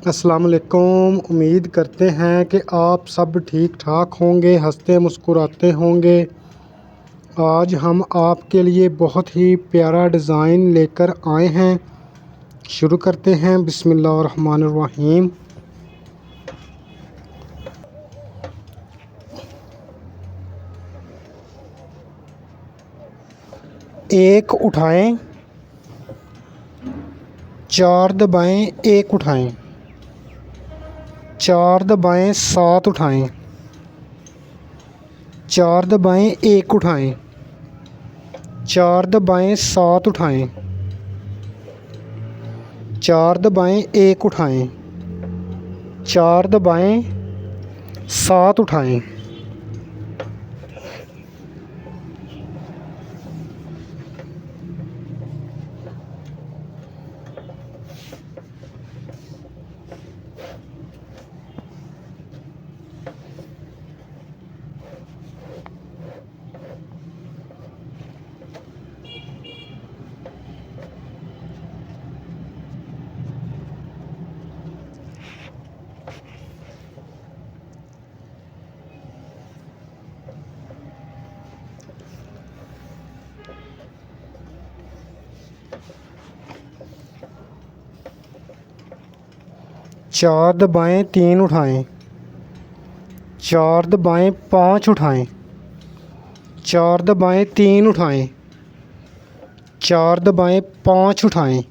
अस्सलाम वालेकुम। उम्मीद करते हैं कि आप सब ठीक ठाक होंगे, हंसते मुस्कुराते होंगे। आज हम आपके लिए बहुत ही प्यारा डिज़ाइन लेकर आए हैं। शुरू करते हैं। बिस्मिल्लाहिर्रहमानिर्रहीम। एक उठाएं, चार दबाएं, एक उठाएं, चार दबाएं, सात उठाएं, चार दबाएं, एक उठाएं, चार दबाएं, सात उठाएं, चार दबाएं, एक उठाएं, चार दबाएं, सात उठाएं। चार दबाएं, तीन उठाएं, चार दबाएं, पाँच उठाएं, चार दबाएं, तीन उठाएं, चार दबाएं, पाँच उठाएं,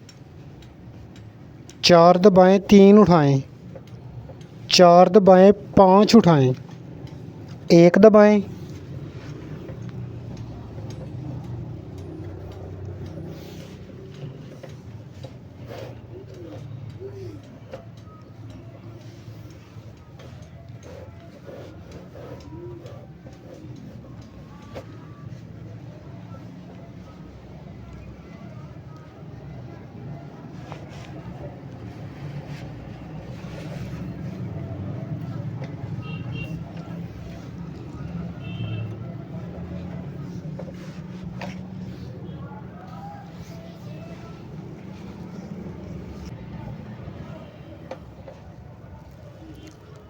चार दबाएं, तीन उठाएं, चार दबाएं, पाँच उठाएं, एक दबाएं।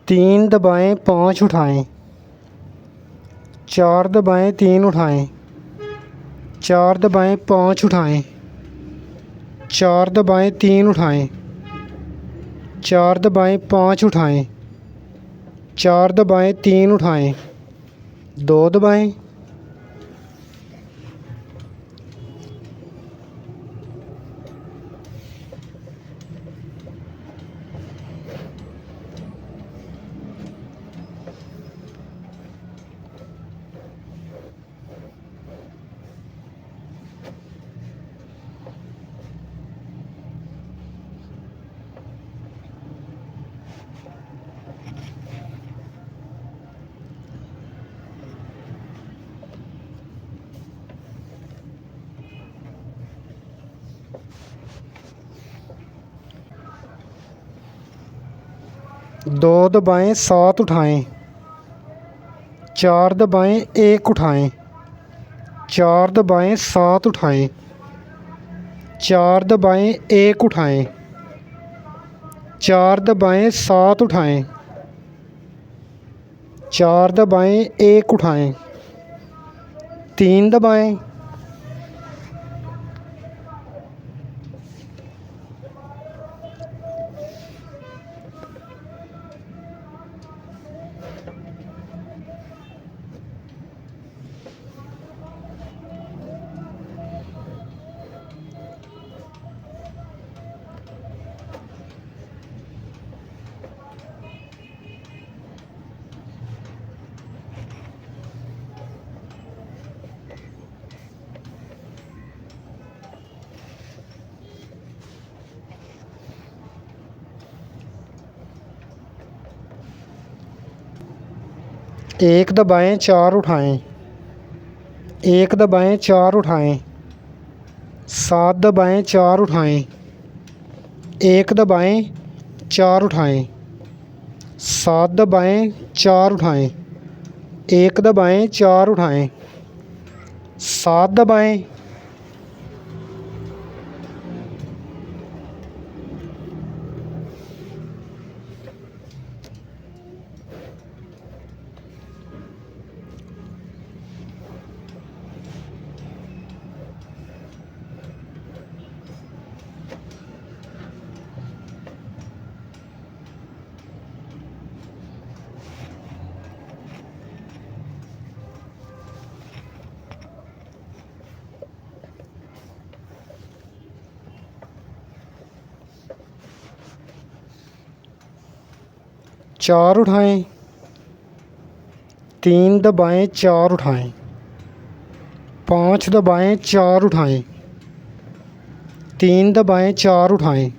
तीन दबाएं, पाँच उठाएं, चार दबाएं, तीन उठाएं, चार दबाएं, पाँच उठाएं, चार दबाएं, तीन उठाएं, चार दबाएं, पाँच उठाएं, चार दबाएं, तीन उठाएं, दो दबाएं। दो दबाएं, सात उठाएं, चार दबाएं, एक उठाएं, चार दबाएं, सात उठाएं, चार दबाएं, एक उठाएं, चार दबाएं, सात उठाएं, चार दबाएं, एक उठाएं, तीन दबाएं। एक दबाएं, चार उठाएं, एक दबाएं, चार उठाएं, सात दबाएं, चार उठाएं, एक दबाएं, चार उठाएं, सात दबाएं, चार उठाएं, एक दबाएं, चार उठाएं, सात दबाएं। 4 उठाएं, 3 दबाएं, 4 उठाएं, 5 दबाएं, 4 उठाएं, 3 दबाएं, 4 उठाएं,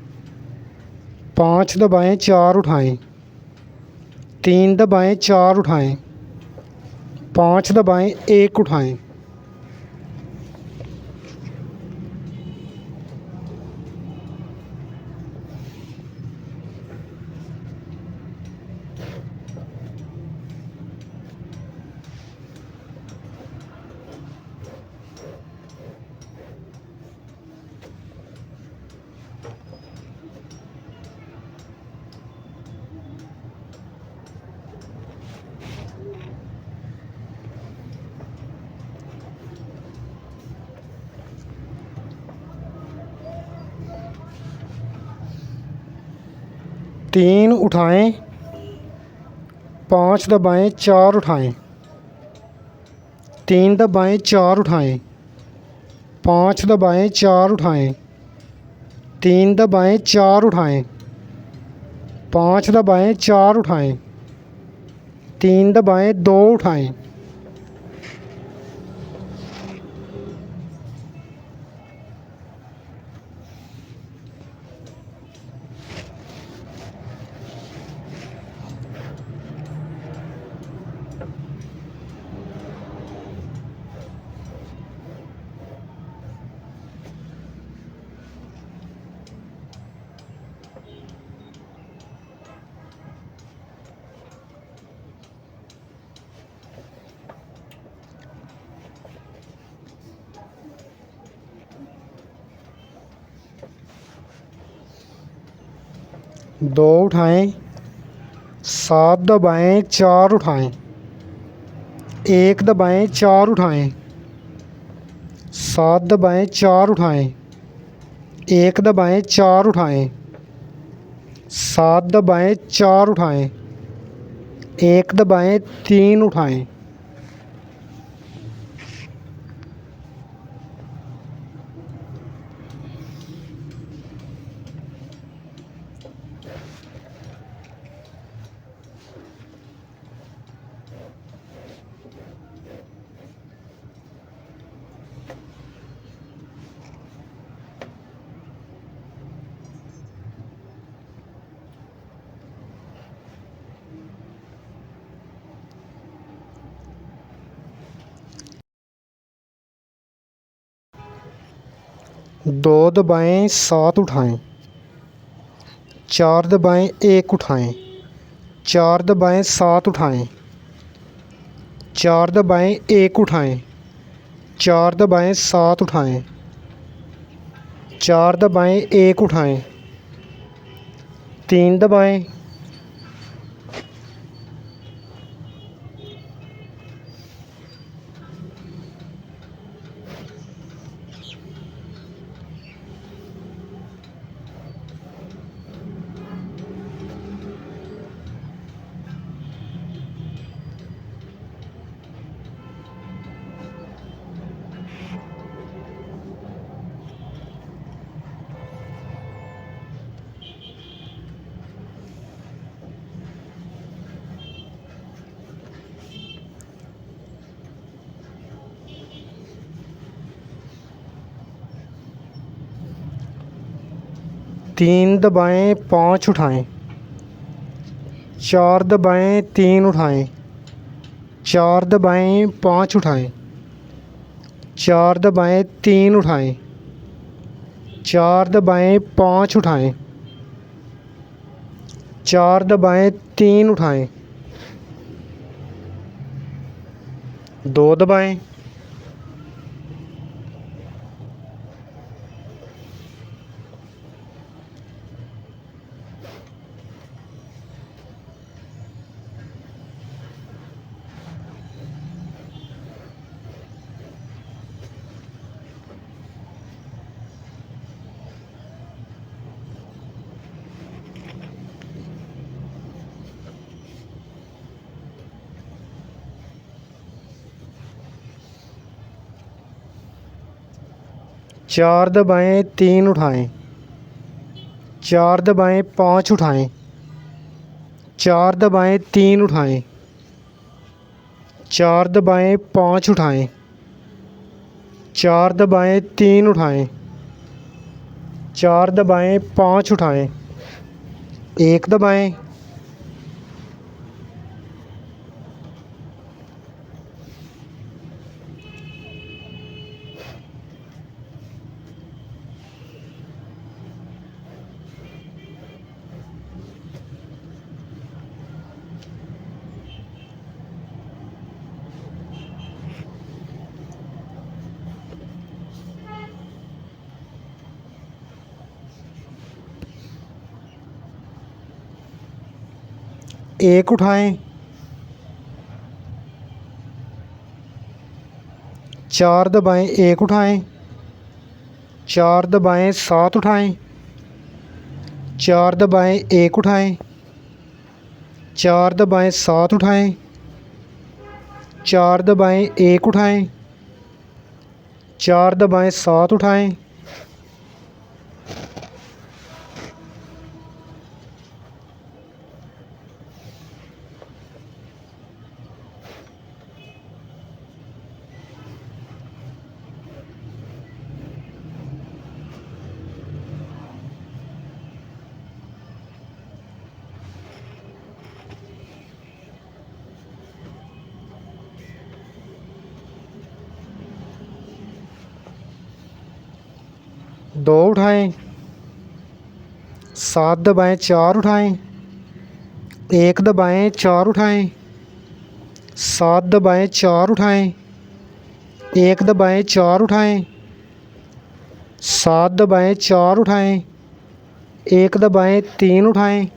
5 दबाएं, 4 उठाएं, 3 दबाएं, 4 उठाएं, 5 दबाएं, 1 उठाएं। तीन उठाएं, 5 दबाएं, 4 उठाएं, 3 दबाएं, 4 उठाएं, 5 दबाएं, 4 उठाएं, 3 दबाएं, 4 उठाएं, 5 दबाएं, 4 उठाएं, 3 दबाएं, 2 उठाएं। दो उठाएं, 7 दबाएं, 4 उठाएं, 1 दबाएं, 4 उठाएं, 7 दबाएं, 4 उठाएं, 1 दबाएं, 4 उठाएं, 7 दबाएं, 4 उठाएं, 1 दबाएं, 3 उठाएं। दो दबाएं, 7 उठाएं, 4 दबाएं, 1 उठाएं, 4 दबाएं, 7 उठाएं, 4 दबाएं, 1 उठाएं, 4 दबाएं, 7 उठाएं, 4 दबाएं, 1 उठाएं, 3 दबाएं, 3 दबाएं, 5 उठाएं, 4 दबाएं, 3 उठाएं, 4 दबाएं, 5 उठाएं, 4 दबाएं, 3 उठाएं, 4 दबाएं, 5 उठाएं, 4 दबाएं, 3 उठाएं, 2 दबाएं, चार दबाएं, 3 उठाएं, 4 दबाएं, 5 उठाएं, 4 दबाएं, 3 उठाएं। 4 दबाएं, 5 उठाएं। 4 दबाएं, 3 उठाएं। 4 दबाएं, 5 उठाएं। 1 दबाएं। एक उठाएं। 4 दबाएं, 1 उठाएं। 4 दबाएं, 7 उठाएं। 4 दबाएं, 1 उठाएं। 4 दबाएं, 7 उठाएं। 4 दबाएं, 1 उठाएं। 4 दबाएं, 7 उठाएं। दो उठाएं। 7 दबाएं, 4 उठाएं। 1 दबाएं, 4 उठाएं। 7 दबाएं, 4 उठाएं। 1 दबाएं, 4 उठाएं। 7 दबाएं, 4 उठाएं। 1 दबाएं, 3 उठाएं।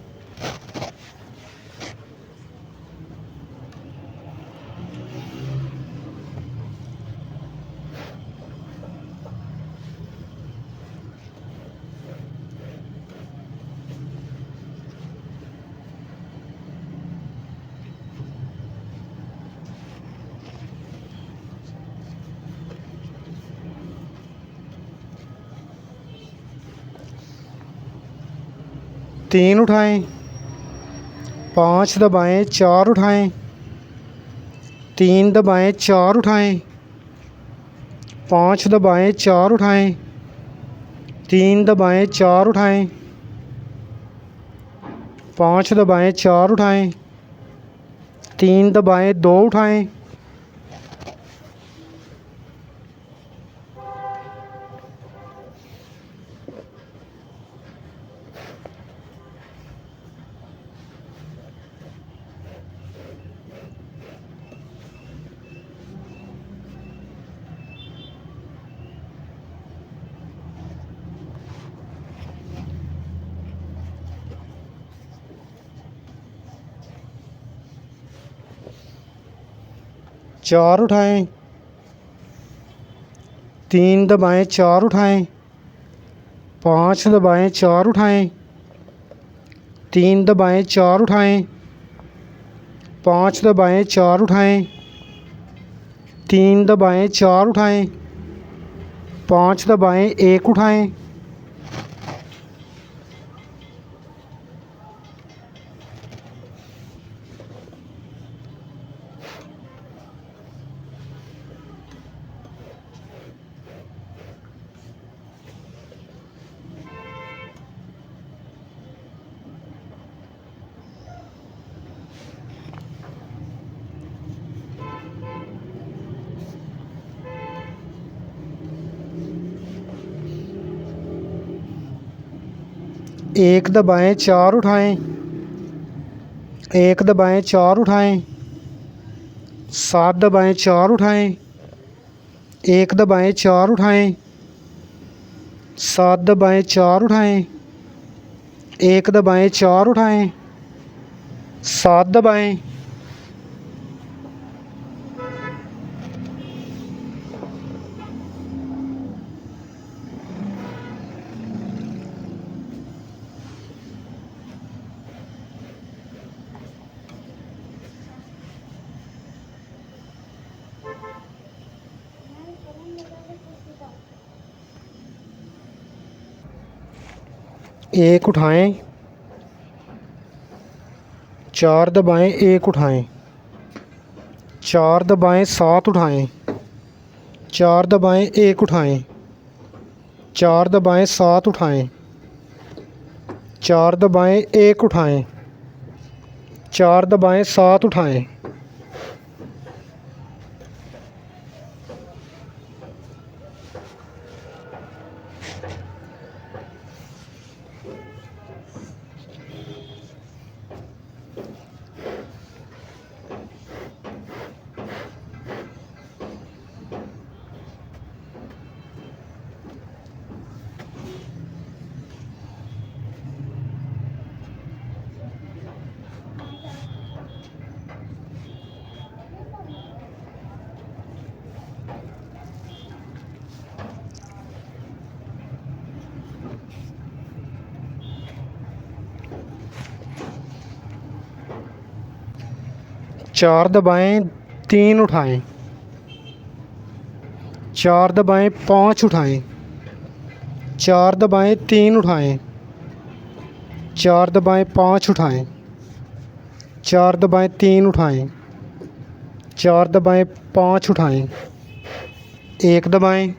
तीन उठाएं। 5 दबाएं, 4 उठाएं। 3 दबाएं, 4 उठाएं। 5 दबाएं, 4 उठाएं। 3 दबाएं, 4 उठाएं। 5 दबाएं, 4 उठाएं। 3 दबाएं, 2 उठाएं। चार उठाएं। 3 दबाएं, 4 उठाएं। 5 दबाएं, 4 उठाएं। 3 दबाएं, 4 उठाएं। 5 दबाएं, 4 उठाएं। 3 दबाएं, 4 उठाएं। 5 दबाएं, 1 उठाएं। एक दबाएं, 4 उठाएं। 1 दबाएं, 4 उठाएं। 7 दबाएं, 4 उठाएं। 1 दबाएं, 4 उठाएं। 7 दबाएं, 4 उठाएं। 1 दबाएं, 4 उठाएं। 7 दबाएं। एक उठाएं। 4 दबाएं 1 उठाएं। 4 दबाएं 7 उठाएं। 4 दबाएं 1 उठाएं। 4 दबाएं 7 उठाएं। 4 दबाएं 1 उठाएं। 4 दबाएं 7 उठाएं। चार दबाएं 3 उठाएं। 4 दबाएं 5 उठाएं। 4 दबाएं 3 उठाएं। 4 दबाएं 5 उठाएं। 4 दबाएं 3 उठाएं। 4 दबाएं 5 उठाएं। 1 दबाएं।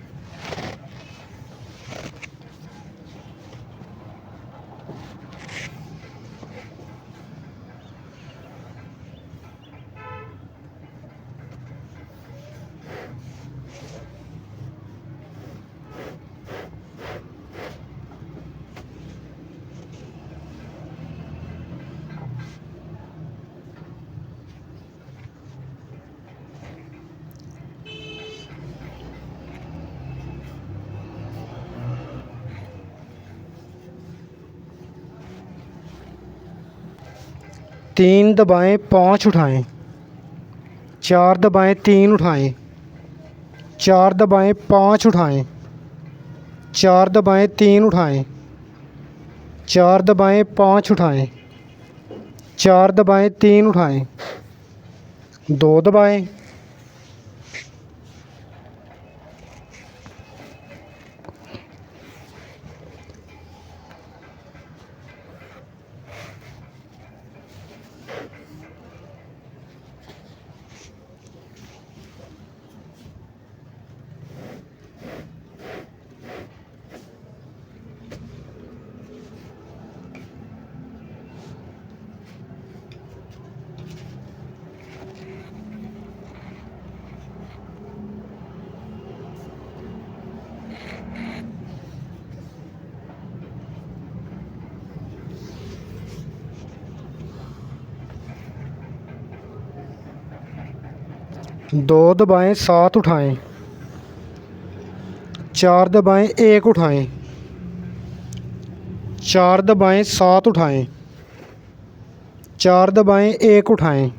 तीन दबाएं 5 उठाएं। 4 दबाएं 3 उठाएं। 4 दबाएं 5 उठाएं। 4 दबाएं 3 उठाएं। 4 दबाएं 5 उठाएं। 4 दबाएं 3 उठाएं। 2 दबाएं। दो दबाएं 7 उठाएं। 4 दबाएं 1 उठाएं। 4 दबाएं 7 उठाएं। 4 दबाएं 1 उठाएं।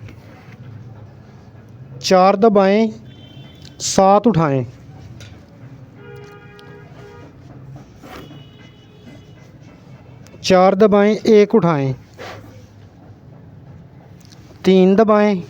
4 दबाएं 7 उठाएं। 4 दबाएं 1 उठाएं। 3 दबाएं।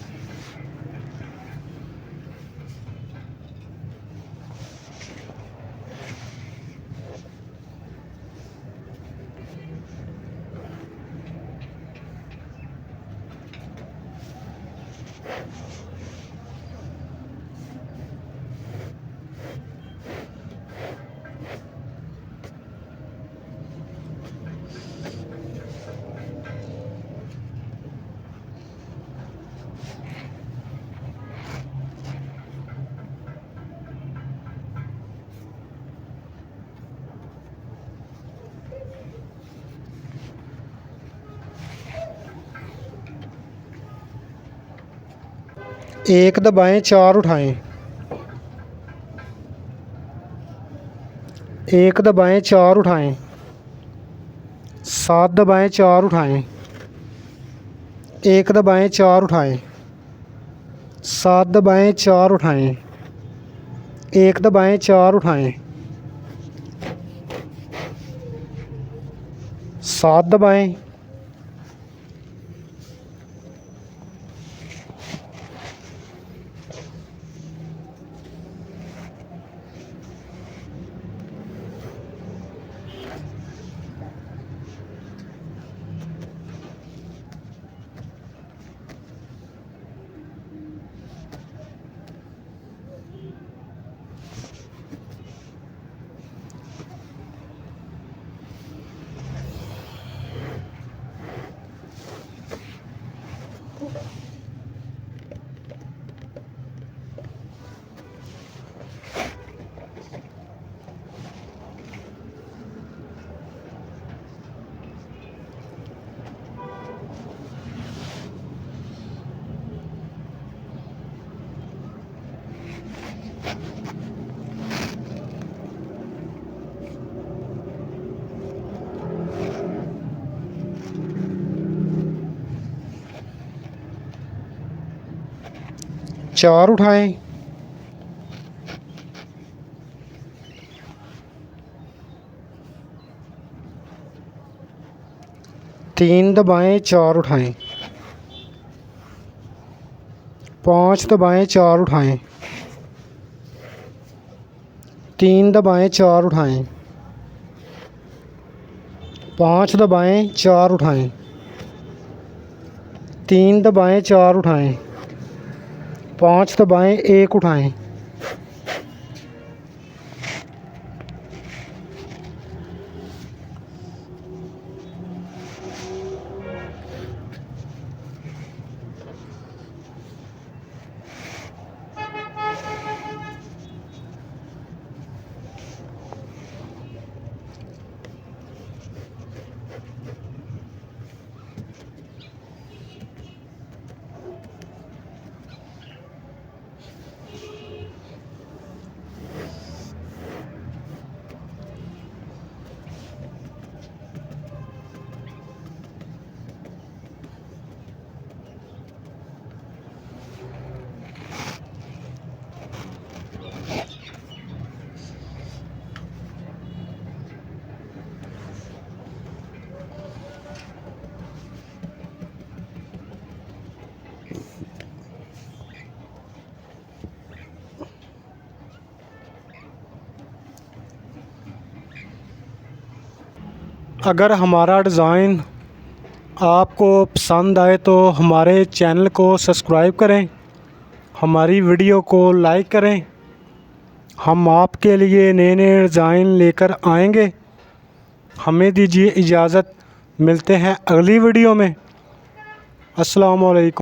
एक दबाएं 4 उठाएं। 1 दबाएं 4 उठाएं। 7 दबाएं 4 उठाएं। 1 दबाएं 4 उठाएं। 7 दबाएं 4 उठाएं। 1 दबाएं 4 उठाएं। 7 दबाएं। 4 उठाएं, 3 दबाएं, 4 उठाएं, 5 दबाएं, 4 उठाएं, 3 दबाएं, 4 उठाएं, 5 दबाएं, 4 उठाएं, 3 दबाएं, 4 उठाएं, 5 दबाएं, 1 उठाएं। अगर हमारा डिज़ाइन आपको पसंद आए तो हमारे चैनल को सब्सक्राइब करें, हमारी वीडियो को लाइक करें। हम आपके लिए नए नए डिज़ाइन लेकर आएंगे। हमें दीजिए इजाज़त, मिलते हैं अगली वीडियो में। अस्सलाम वालेकुम।